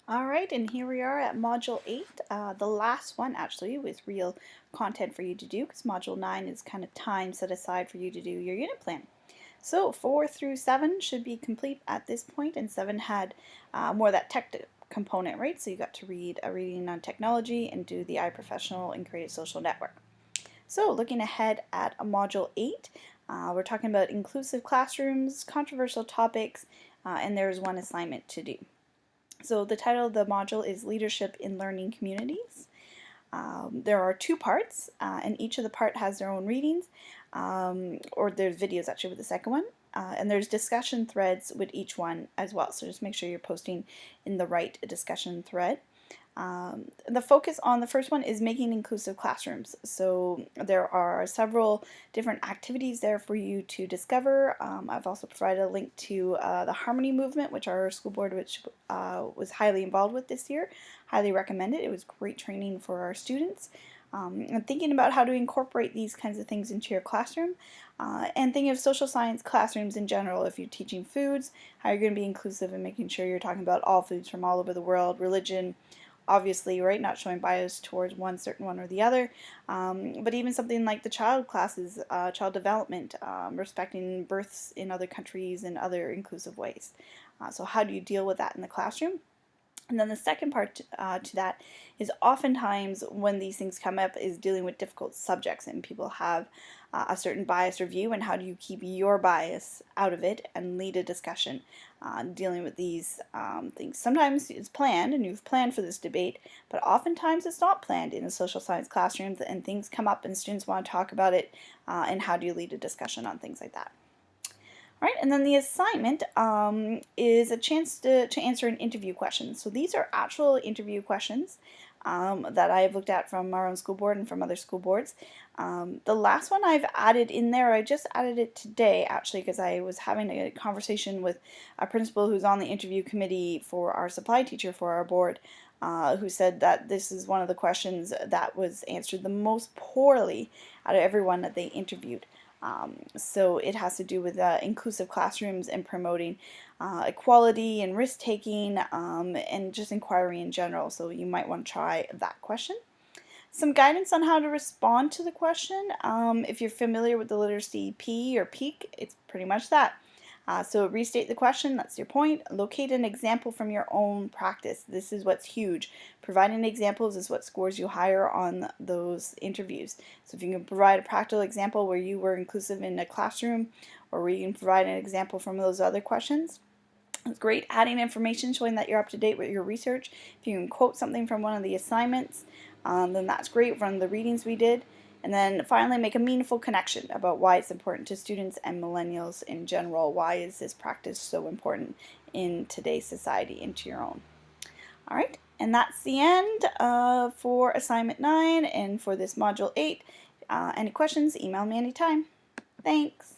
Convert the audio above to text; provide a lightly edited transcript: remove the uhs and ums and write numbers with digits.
All right, and here we are at Module 8, the last one actually with real content for you to do because Module 9 is kind of time set aside for you to do your unit plan. So 4 through 7 should be complete at this point, and 7 had more of that tech component, right? So you got to read a reading on technology and do the iProfessional and create a social network. So looking ahead at Module 8, we're talking about inclusive classrooms, controversial topics, and there's one assignment to do. So the title of the module is Leadership in Learning Communities. There are 2 parts, and each of the part has their own readings, or there's videos actually with the second one, and there's discussion threads with each one as well. So just make sure you're posting in the right discussion thread. The focus on the first one is making inclusive classrooms. So there are several different activities there for you to discover. I've also provided a link to the Harmony Movement, which our school board was highly involved with this year. Highly recommend it. It was great training for our students. And thinking about how to incorporate these kinds of things into your classroom, and thinking of social science classrooms in general. If you're teaching foods, how you're going to be inclusive and making sure you're talking about all foods from all over the world, religion, obviously, right, not showing bias towards one certain one or the other, but even something like the child classes, child development, respecting births in other countries and other inclusive ways. So how do you deal with that in the classroom? And then the second part to that is oftentimes when these things come up is dealing with difficult subjects and people have a certain bias or view, and how do you keep your bias out of it and lead a discussion dealing with these things. Sometimes it's planned and you've planned for this debate, but oftentimes it's not planned in a social science classroom, and things come up and students want to talk about it, and how do you lead a discussion on things like that. Right, and then the assignment is a chance to answer an interview question. So these are actual interview questions that I've looked at from our own school board and from other school boards. The last one I've added in there, I just added it today actually because I was having a conversation with a principal who's on the interview committee for our supply teacher for our board, who said that this is one of the questions that was answered the most poorly out of everyone that they interviewed. So it has to do with inclusive classrooms and promoting equality and risk-taking, and just inquiry in general. So you might want to try that question. Some guidance on how to respond to the question. If you're familiar with the literacy P or PEAK, it's pretty much that. So restate the question, that's your point. Locate an example from your own practice. This is what's huge. Providing examples is what scores you higher on those interviews. So if you can provide a practical example where you were inclusive in a classroom, or where you can provide an example from those other questions, it's great. Adding information showing that you're up to date with your research. If you can quote something from one of the assignments, then that's great from the readings we did. And then finally, make a meaningful connection about why it's important to students and millennials in general. Why is this practice so important in today's society, into your own? All right, and that's the end for assignment 9 and for this module 8. Any questions, email me anytime. Thanks.